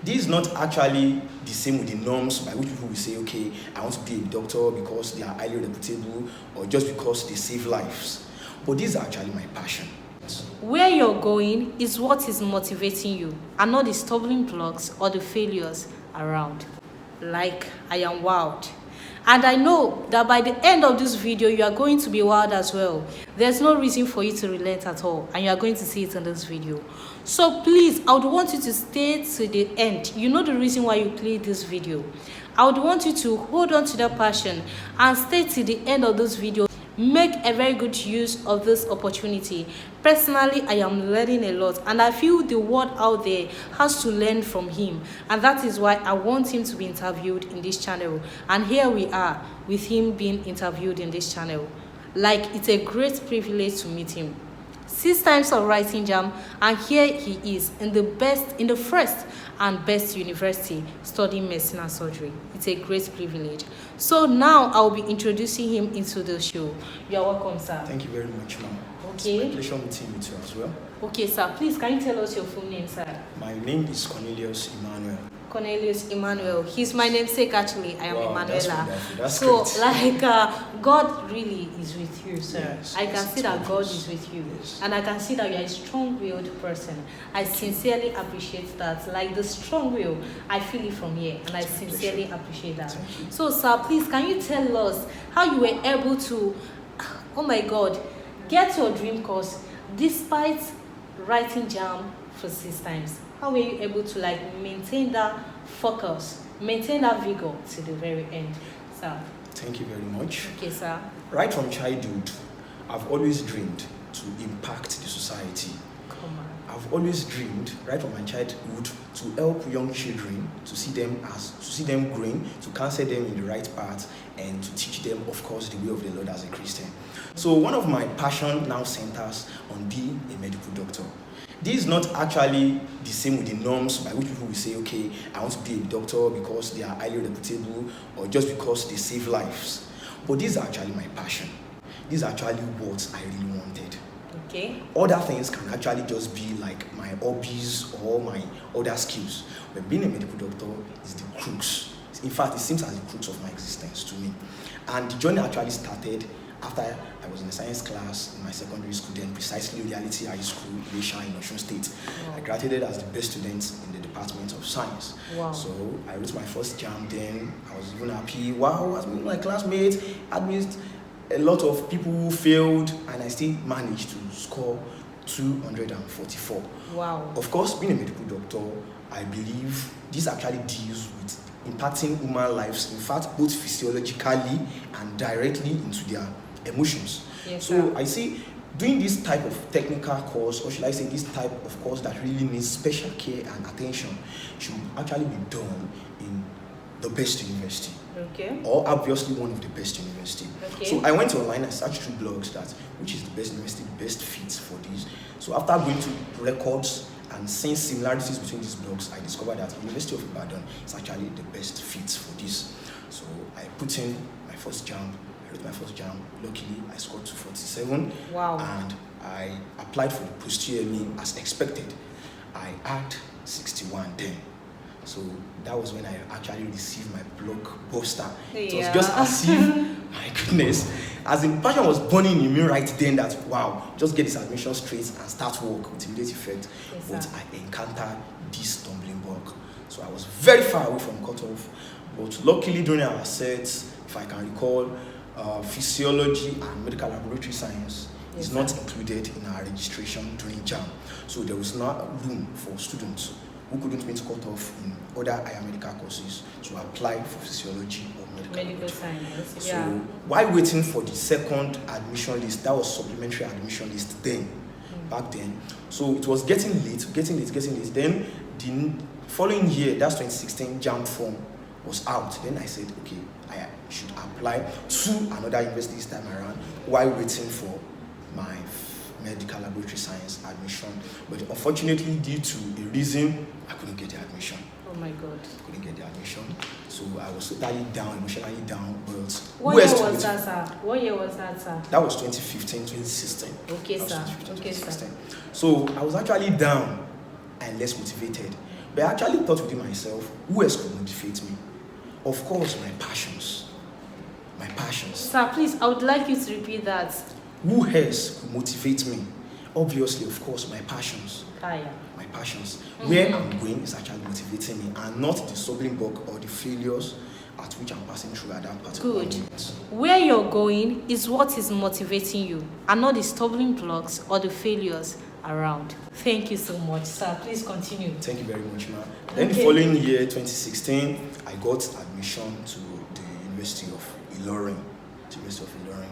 This is not actually the same with the norms by which people will say, okay, I want to be a doctor because they are highly reputable or just because they save lives. But this is actually my passion. Where you're going is what is motivating you, and not the stumbling blocks or the failures around. Like, I am wild. And I know that by the end of this video, you are going to be wild as well. There's no reason for you to relent at all, and you are going to see it in this video. So please, I would want you to stay to the end. You know the reason why you played this video. I would want you to hold on to that passion and stay to the end of this video. Make a very good use of this opportunity. Personally, I am learning a lot, and I feel the world out there has to learn from him, and that is why I want him to be interviewed in this channel. And here we are with him being interviewed in this channel. Like, it's a great privilege to meet him. 6 times of writing JAMB, and here he is in the first and best university studying medicine and surgery. It's a great privilege. So now I'll be introducing him into the show. You are welcome, sir. Thank you very much, ma'am. Okay. It's my pleasure meeting you too as well. Okay, sir. Please, can you tell us your full name, sir? My name is Cornelius Emmanuel. Cornelius Emmanuel. He's my namesake, actually. I am Emanuela. That's so, great. like, God really is with you, sir. Yes, I can see that God is with you. Yes. And I can see that you are a strong-willed person. I sincerely appreciate that. Like, the strong will, I feel it from here. And I sincerely appreciate that. So, sir, please, can you tell us how you were able to, oh my God, get your dream course despite writing JAMB for 6 times? How were you able to maintain that focus, maintain that vigor to the very end, sir? Thank you very much. Okay, sir. Right from childhood, I've always dreamed to impact the society. Come on. I've always dreamed, right from my childhood, to help young children, to see them growing, to counsel them in the right path, and to teach them, of course, the way of the Lord as a Christian. So one of my passion now centers on being a medical doctor. This is not actually the same with the norms by which people will say, okay, I want to be a doctor because they are highly reputable or just because they save lives. But this is actually my passion. This is actually what I really wanted. Okay. Other things can actually just be like my hobbies or my other skills. But being a medical doctor is the crux. In fact, it seems as the crux of my existence to me. And the journey actually started after I was in a science class in my secondary school, then precisely Reality High School, Ilesha in Osun State. Wow. I graduated as the best student in the Department of Science. Wow. So I wrote my first JAMB then. I was even happy. Wow, as my classmates, amidst a lot of people who failed, and I still managed to score 244. Wow. Of course, being a medical doctor, I believe this actually deals with impacting human lives, in fact, both physiologically and directly into their emotions. Yes, so sir. I see doing this type of technical course, or should I say this type of course that really needs special care and attention, should actually be done in the best university. Okay. Or obviously one of the best university. Okay. So I went online, I searched through blogs that which is the best university, the best fits for this. So after going to records and seeing similarities between these blogs, I discovered that the University of Ibadan is actually the best fit for this. So I put in my first JAMB. I wrote my first JAMB. Luckily, I scored 247. Wow. And I applied for the post-UME as expected. I had 61 then. So that was when I actually received my blockbuster. It was just as if, my goodness, as in passion was burning in me right then that, wow, just get this admission straight and start work with immediate effect. Yes, but sir. I encountered this stumbling block. So I was very far away from cutoff. But luckily during our sets, if I can recall, physiology and medical laboratory science is not included in our registration during JAMB. So there was not room for students who couldn't meet cutoff in other higher medical courses to apply for physiology or medical science. So while waiting for the second admission list, that was supplementary admission list then, back then. So it was getting late. Then the following year, that's 2016, JAMB form was out. Then I said, okay, I should apply to another university this time around while waiting for my medical laboratory science admission. But unfortunately, due to a reason, I couldn't get the admission. Oh my God. I couldn't get the admission. So I was totally down, emotionally down. But what year was that, sir? What year was that, sir? That was 2015, 2016. Okay, sir. 2015, Okay, 2016. sir. So I was actually down and less motivated. But I actually thought within myself, who else could motivate me? Of course, my passions. My passions. Sir, please, I would like you to repeat that. Who else could motivate me? Obviously, of course, my passions. Kaya. My passions. Where I'm going is actually motivating me, and not the stumbling block or the failures at which I'm passing through at that particular moment. Where you're going is what is motivating you, and not the stumbling blocks or the failures around. Thank you so much, sir. Please continue. Thank you very much, ma'am. Then the following year, 2016, I got admission to the University of Ilorin,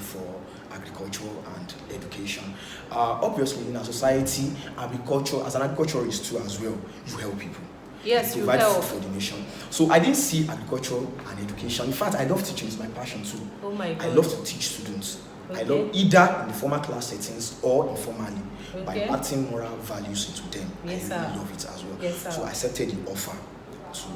for agriculture and education. Obviously, in our society, agriculture, as an agriculturist too as well, you help people. Yes, you provide help. food for the nation. So I didn't see agriculture and education. In fact, I love teaching. It's my passion too. Oh my God. I love to teach students. Okay. I love either in the formal class settings or informally by Okay. imparting moral values into them. Yes, I sir. really love it as well. Yes, sir. So I accepted the offer to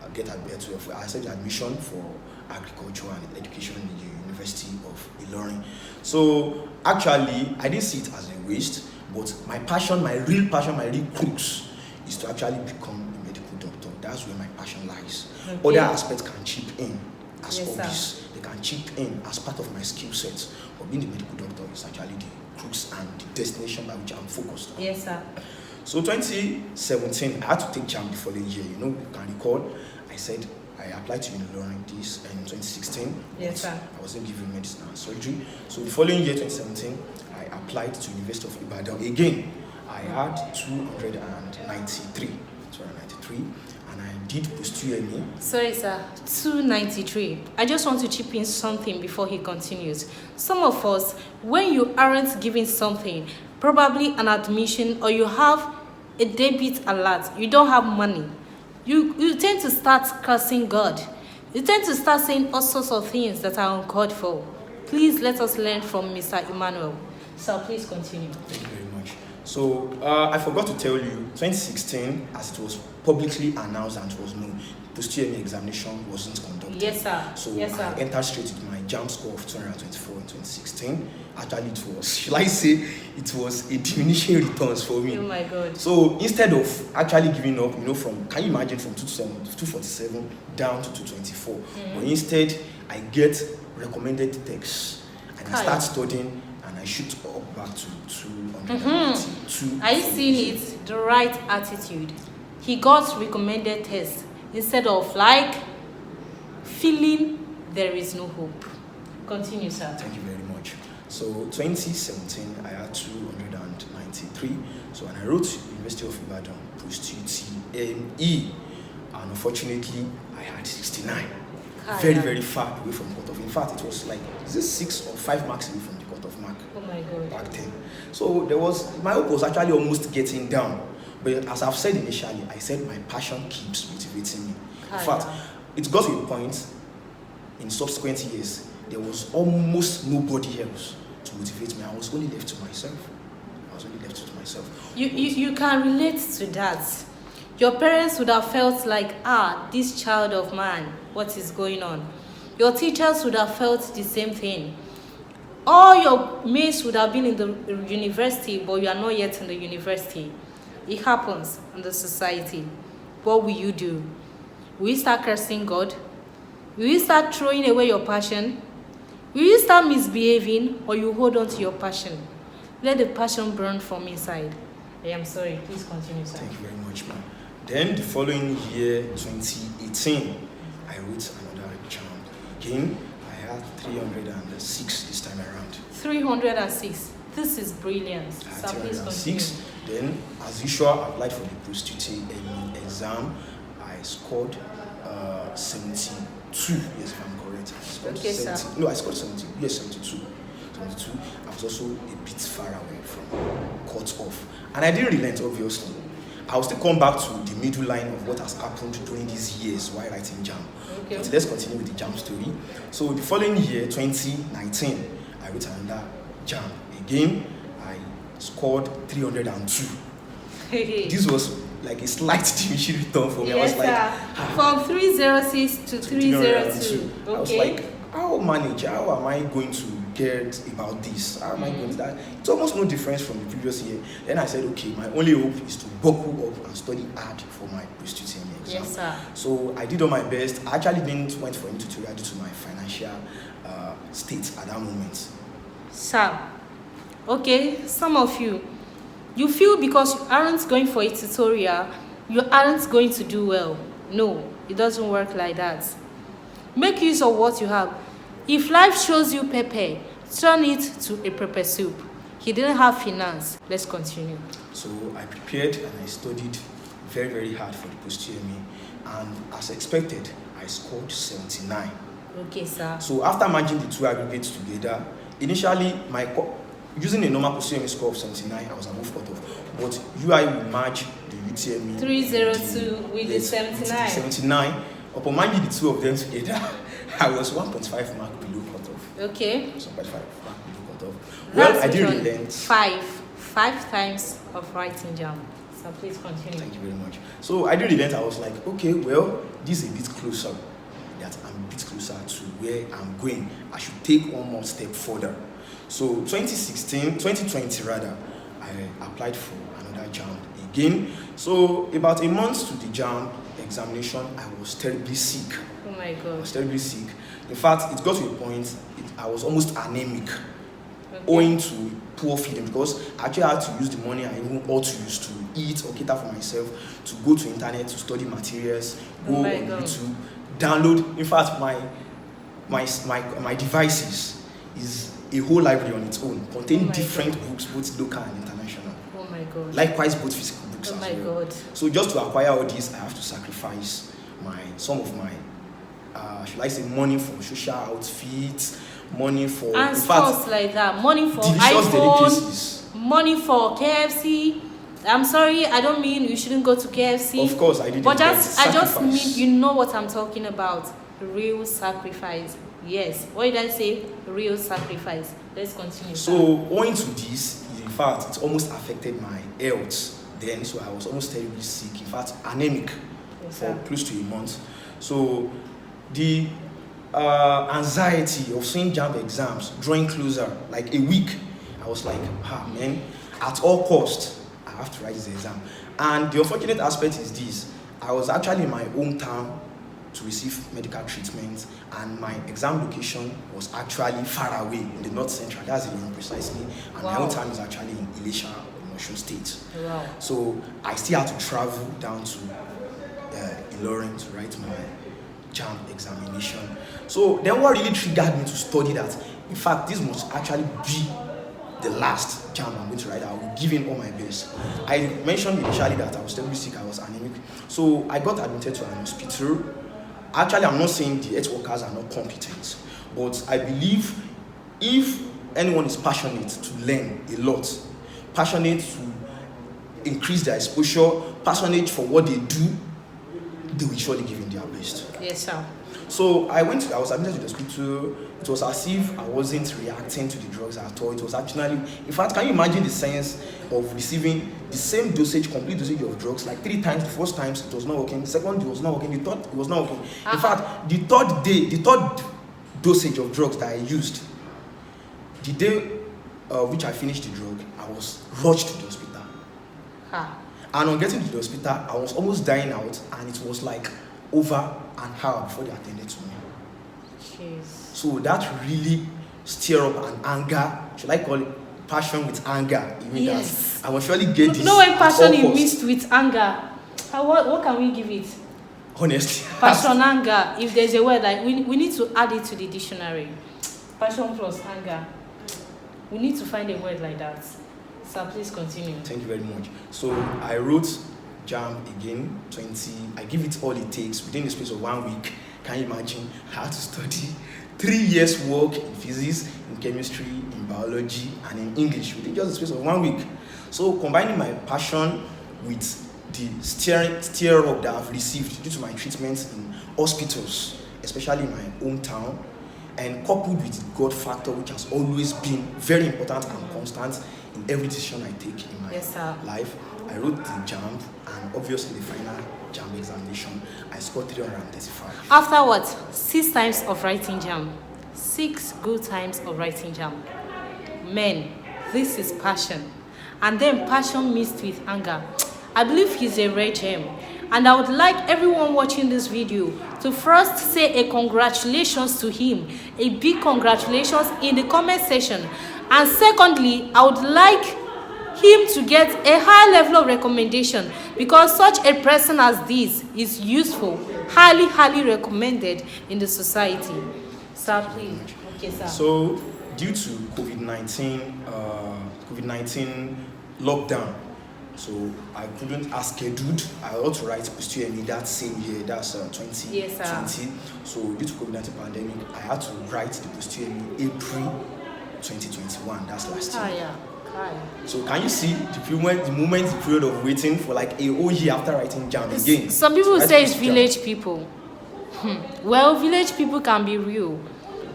I accepted admission for agriculture and education in the University of Ilorin. So actually, I didn't see it as a waste, but my passion, my real crux is to actually become a medical doctor. That's where my passion lies. Okay. Other aspects can chip in as Yes, hobbies. sir. They can chip in as part of my skill set. But being a medical doctor is actually the crux and the destination by which I'm focused on. Yes, sir. So 2017, I had to take JAMB the following year. You can recall, I said I applied to Ilorin this in 2016. Yes, sir. I wasn't given medicine and surgery. So the following year, 2017, I applied to University of Ibadan again. I had 293, and I did post-UME. Sorry, sir. 293. I just want to chip in something before he continues. Some of us, when you aren't giving something, probably an admission, or you have a debit alert, you don't have money, you tend to start cursing God. You tend to start saying all sorts of things that are uncalled for. Please let us learn from Mr. Emmanuel. So please continue. Thank you very much. So I forgot to tell you, 2016, as it was publicly announced and it was known, post-UME examination wasn't conducted. Yes, sir. So Yes, sir. I entered straight with my JAMB score of 224 in 2016. Actually, it was, shall I say, it was a diminishing returns for me. Oh my God. So instead of actually giving up, can you imagine from 247 down to 224? But instead, I get recommended texts and I start studying and I shoot up back to 292. Are you seeing it? The right attitude. He got recommended tests instead of feeling there is no hope. Continue, sir. Thank you very much. So 2017, I had 293. So when I wrote University of Ibadan post-UTME, and unfortunately, I had 69. Very, very far away from the cutoff. In fact, it was 6 or 5 marks away from the cutoff mark. Oh my God. Back then. So my hope was actually almost getting down. But as I've said initially, I said my passion keeps motivating me. In fact, it got to a point in subsequent years, there was almost nobody else to motivate me. I was only left to myself. You can relate to that. Your parents would have felt like, this child of mine, what is going on? Your teachers would have felt the same thing. All your mates would have been in the university, but you are not yet in the university. It happens in the society. What will you do? Will you start cursing God? Will you start throwing away your passion? Will you start misbehaving, or you hold on to your passion? Let the passion burn from inside. I am sorry. Please continue, sir. Thank you very much, ma'am. Then the following year, 2018, I wrote another JAMB. Again, I had 306 this time around. 306. This is brilliant. I had So please continue. 306. Then, as usual, I applied for the post-UTME exam. I scored 72. Yes, if I'm correct. I scored Okay, 70. sir. No, I scored 70. Yes, 72. 72. I was also a bit far away from cut off. And I didn't relent, obviously. I will still come back to the middle line of what has happened during these years while writing JAMB. Okay. But let's continue with the JAMB story. So the following year, 2019, I wrote another JAMB. Again, I scored 302. This was like a slight diminishing return for me. Yes, I was like, sir. From 306 to 302. I was Okay. like, how am I going to get about this? How am I going to that? It's almost no difference from the previous year. Then I said, okay, my only hope is to buckle up and study hard for my post-UTME exam. Yes, sir. So I did all my best. I actually didn't went for any tutorial due to my financial state at that moment. Sir, okay, some of you feel because you aren't going for a tutorial, you aren't going to do well. No, it doesn't work like that. Make use of what you have. If life shows you pepper, turn it to a pepper soup. He didn't have finance. Let's continue. So I prepared and I studied very, very hard for the post-UTME, and as expected, I scored 79. Okay, sir. So after merging the two aggregates together, initially using a normal post-UTME score of 79, I was above cutoff. But UI will merge the UTME 302 with the 79. 79. Upon merging the two of them together, I was 1.5 mark below cutoff. Okay. 1.5 mark below cutoff. That's Well, I did relent. Five times of writing JAMB. So please continue. Thank you very much. So I did relent. I was like, okay, well, this is a bit closer. That I'm a bit closer to where I'm going. I should take one more step further. So 2020 rather, I applied for another JAMB again. So about a month to the JAMB examination, I was terribly sick. Oh my God. I was terribly sick. In fact, it got to a point, I was almost anemic, Okay. owing to poor feeding, because I actually had to use the money I even ought to use to eat or cater for myself, to go to internet to study materials, go Oh my on God. YouTube, download. In fact, my devices is a whole library on its own, containing Oh my different God. books, both local and international. Oh my God. Likewise, both physical books Oh as my well. God. So just to acquire all these, I have to sacrifice some of my, should I say, money for social outfits, money for, And in fact, stuff like that. Money for delicious iPhone, delicacies. money for KFC. I'm sorry, I don't mean you shouldn't go to KFC. Of course, I did. But I just Sacrifice. mean you know what I'm talking about. Real sacrifice. Yes. What did I say? Real sacrifice. Let's continue. So owing to this, in fact, it almost affected my health then. So I was almost terribly sick. In fact, anemic Yes, for sir. close to a month. So the anxiety of seeing JAMB exams drawing closer, like a week, I was like, man, at all costs, I have to write this exam. And the unfortunate aspect is this: I was actually in my hometown to receive medical treatment, and my exam location was actually far away in the north central. That's the one precisely. And my Wow. hometown is actually in Elisha, in Osun State. Wow. So I still had to travel down to Ilorin to write my JAMB examination. So then what really triggered me to study that, in fact, this must actually be the last JAMB I'm going to write. I will give in all my best. I mentioned initially that I was terribly sick, I was anemic. So I got admitted to an hospital. Actually, I'm not saying the health workers are not competent, but I believe if anyone is passionate to learn a lot, passionate to increase their exposure, passionate for what they do, they will surely give in their best. Yes, sir. So I was admitted to the hospital. It was as if I wasn't reacting to the drugs at all. It was actually, in fact, can you imagine the sense of receiving the same dosage, complete dosage of drugs, like 3 times? The first time it was not working, the second it was not working, the third it was not working. In fact, the third dosage of drugs that I used, the day which I finished the drug, I was rushed to the hospital. And on getting to the hospital, I was almost dying out, and it was like over an hour before they attended to me. Jeez. So that really stir up an anger, should I call it passion with anger? You mean Yes. that I will surely get this. You know when at passion all is costs. mixed with anger, what can we give it? Honestly. Passion, anger. If there's a word, like we need to add it to the dictionary. Passion plus anger. We need to find a word like that. So please continue. Thank you very much. So I wrote JAMB again, 20. I give it all it takes within the space of 1 week. Can you imagine? I had to study 3 years work in physics, in chemistry, in biology, and in English within just the space of 1 week. So combining my passion with the stir up that I've received due to my treatments in hospitals, especially in my hometown, and coupled with the God factor, which has always been very important and constant in every decision I take in my life, I wrote the JAMB, and obviously the final JAMB examination, I scored 335. After what? 6 times of writing JAMB. 6 good times of writing JAMB. Men, this is passion. And then passion mixed with anger. I believe he's a rare gem. And I would like everyone watching this video to first say a congratulations to him. A big congratulations in the comment section. And secondly, I would like him to get a high level of recommendation, because such a person as this is useful, highly recommended in the society. Sir, please. Okay, sir. So, due to COVID-19 lockdown, so I couldn't ask scheduled. I also write post-UME that same year, that's 2020. Yes, sir. So due to COVID-19 pandemic, I had to write the post-UME April 2021. That's last year. Yeah. So can you see the period of waiting for like a whole year after writing JAMB again? Some people say it's village people. Well, village people can be real,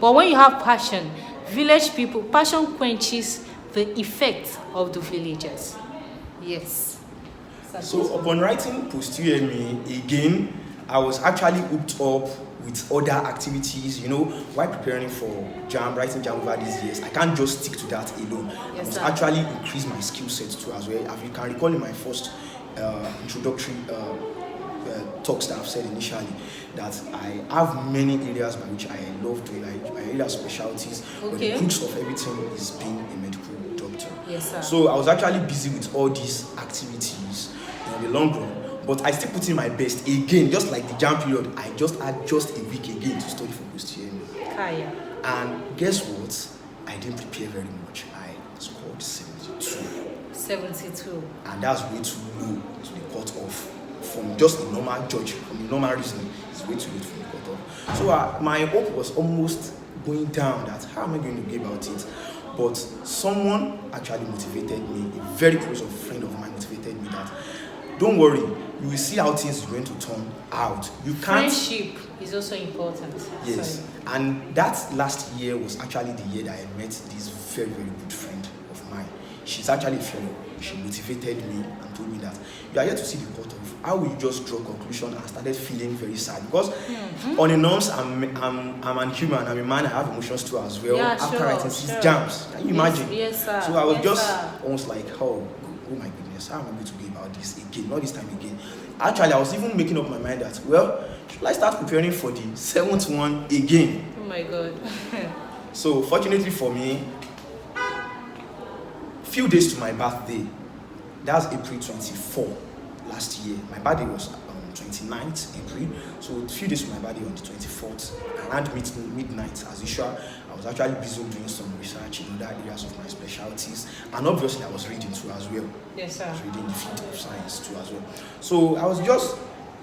but when you have passion, village people, passion quenches the effect of the villagers. Yes. So upon writing post-UME again, I was actually hooked up with other activities, while preparing for JAMB, writing JAMB over these years. I can't just stick to that alone. Yes, I must sir. actually increase my skill set too as well. As you can recall in my first introductory talks that I've said initially, that I have many areas by which I love doing, like my area of specialties, but the crux of everything is being a medical doctor. Yes, sir. So I was actually busy with all these activities in the long run. But I still put in my best again, just like the JAMB period. I just had just a week again to study for post-UME. And guess what? I didn't prepare very much. I scored 72. 72. And that's way too low to the cutoff. From just the normal judge, from the normal reasoning, it's way too late from the cutoff. So my hope was almost going down, that how am I going to go about it? But someone actually motivated me, a very close friend of mine motivated me that, don't worry, you will see how things are going to turn out. You can't. Friendship is also important. Yes. Sorry. And that last year was actually the year that I met this very good friend of mine. She's actually a fellow. She motivated me and told me that you are here to see the cutoff. How will you just draw conclusion? And started feeling very sad, because on the norms, I'm an human, I'm a man, I have emotions too as well. Yeah, after sure, writing 6 JAMBs, can you imagine? Yes, sir. So I was Yes, sir. almost like, oh my goodness, how am I going to be about this again? Not this time again. Actually, I was even making up my mind that, well, should I start preparing for the 7th one again? Oh my God. So fortunately for me, few days to my birthday, that's April 24 last year. My birthday was 29th April, so a few days to my birthday on the 24th, around midnight as usual. I was actually busy doing some research in other areas of my specialties, and obviously I was reading too as well. Yes, sir. I was reading the field of science too as well. So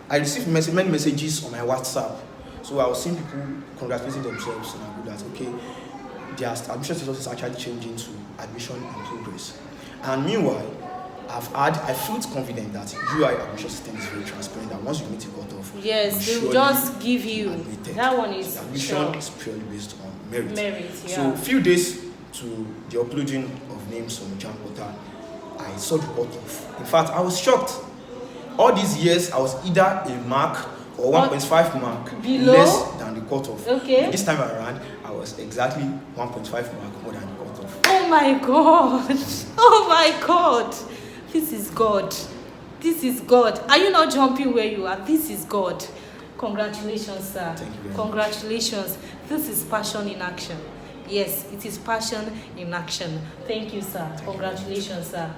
I received many messages on my WhatsApp. So I was seeing people congratulating themselves, and I knew that, okay, their admission status is actually changing to admission in progress. And meanwhile, I felt confident that UI admission system is very transparent, that once you meet a cutoff, yes, they will just give you admitted. that one is the admission is purely based on merit. Yeah. So a few days to the uploading of names on JAMB portal, I saw the cutoff. In fact, I was shocked. All these years, I was either a mark or 1.5 mark below? less than the cutoff. Okay. But this time around, I was exactly 1.5 mark more than the cutoff. Oh my God. Oh my God. This is God. This is God. Are you not jumping where you are? This is God. Congratulations, sir. Thank you very Congratulations. This is passion in action. Yes, it is passion in action. Thank you, sir. Congratulations, sir.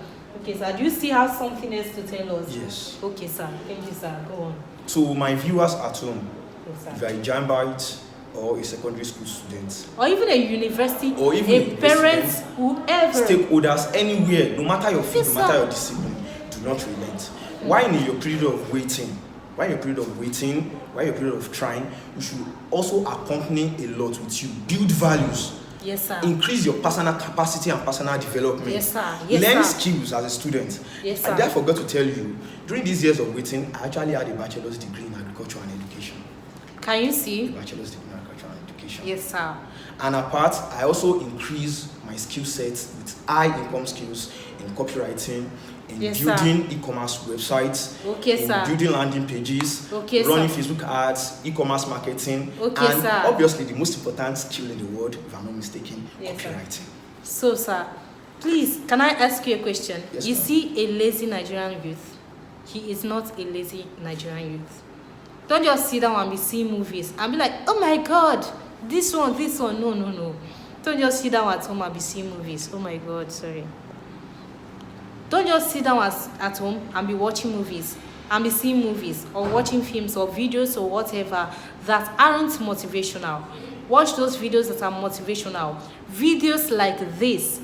Okay, sir. Do you still have something else to tell us? Yes. Okay, sir. Thank you, sir. Go on. To my viewers at home, Yes, sir. if you are a JAMBite or a secondary school student, Or even a university, or even a parent, student, whoever. stakeholders, anywhere, no matter your field, Yes, no matter sir. your discipline, do not relent. While in your period of waiting, while your period of trying, you should also accompany a lot with you. Build values. Yes, sir. Increase your personal capacity and personal development. Yes, sir. Yes, Learn sir. skills as a student. Yes, sir. I therefore forgot to tell you, during these years of waiting, I actually had a bachelor's degree in agriculture and education. Can you A see? bachelor's degree in agriculture and education. Yes, sir. And apart, I also increase my skill set with high income skills in copywriting, in Yes, building e-commerce websites, Okay, in sir. building landing pages, Okay, running sir. Facebook ads, e-commerce marketing, Okay, and sir. obviously the most important skill in the world, if I'm not mistaken, Yes, sir. copywriting. So, sir, please, can I ask you a question? Yes, You ma'am. see a lazy Nigerian youth. He is not a lazy Nigerian youth. Don't just sit down and be seeing movies and be like, oh my God, this one. No, no, no. Don't just sit down at home and be seeing movies. Oh my God, sorry. Don't just sit down at home and be watching movies and be seeing movies or watching films or videos or whatever that aren't motivational. Watch those videos that are motivational. Videos like this,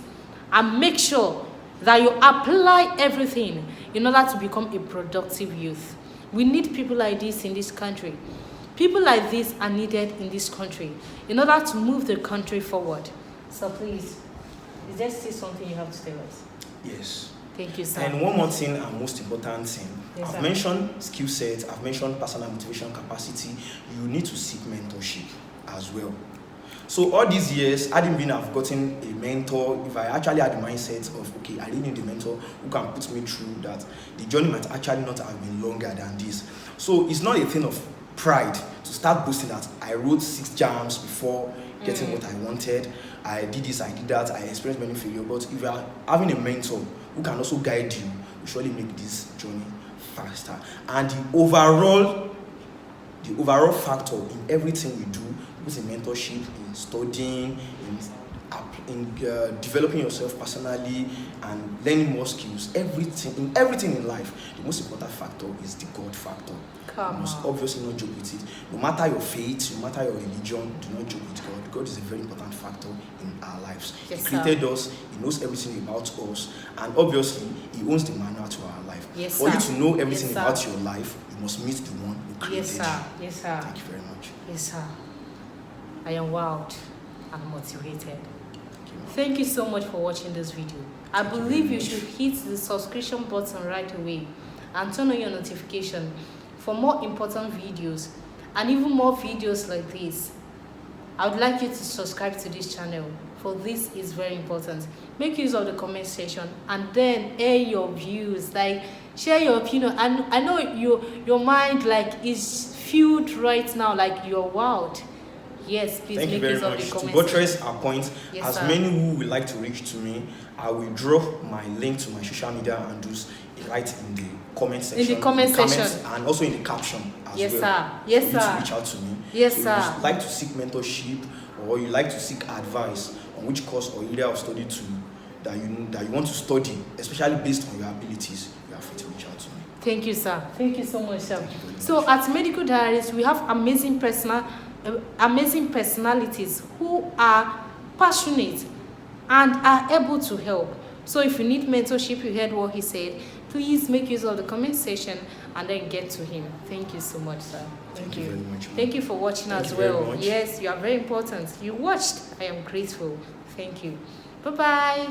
and make sure that you apply everything in order to become a productive youth. We need people like this in this country. People like this are needed in this country in order to move the country forward. So please, is there still something you have to tell us? Yes. Thank you, sir. And one more thing, and most important thing, Yes, I've sir. mentioned skill set, I've mentioned personal motivation capacity. You need to seek mentorship as well. So all these years, I didn't mean I've gotten a mentor. If I actually had the mindset of, okay, I really need a mentor who can put me through that, the journey might actually not have been longer than this. So it's not a thing of pride to start boasting that I wrote 6 JAMBs before getting what I wanted. I did this, I did that, I experienced many failures. But if you are having a mentor who can also guide you, will surely make this journey faster. And the overall factor in everything we do, with in mentorship, in studying, in developing yourself personally and learning more skills, everything in life, the most important factor is the God factor. Come You must on. obviously not joke with it. No matter your faith, no matter your religion, do not joke with God. God is a very important factor in our lives. Yes, He created us, He knows everything about us, and obviously He owns the manual to our life. Yes, For you sir. to know everything Yes, sir. about your life, you must meet the one who created Yes, sir. you. Yes, sir. Thank you very much. Yes, sir. I am wowed and motivated. Thank you. Thank you so much for watching this video. I Thank you believe very you much. should hit the subscription button right away and turn on your notification for more important videos and even more videos like this. I would like you to subscribe to this channel, for this is very important. Make use of the comment section and then air your views, like share your opinion. And I know your mind like is filled right now, like you're wowed. Yes, please Thank you make very use of much. the To comment buttress section. our point, Yes, as sir. many who would like to reach to me, I will drop my link to my social media handles right in the comment section. comment comments, section. and also in the caption as Yes, well. sir. Yes, for you sir. to reach out to me. Yes, so sir. If you like to seek mentorship or you like to seek advice on which course or area of study that you want to study, especially based on your abilities, you are free to reach out to me. Thank you, sir. Thank you so much, sir. Thank you very much. So at Medical Diaries, we have amazing personalities who are passionate and are able to help. So if you need mentorship, you heard what he said, please make use of the comment section and then get to him. Thank you so much, sir. Thank you very much, ma'am. Thank you for watching Thank as you very well. much. Yes, you are very important. You watched. I am grateful. Thank you. Bye-bye.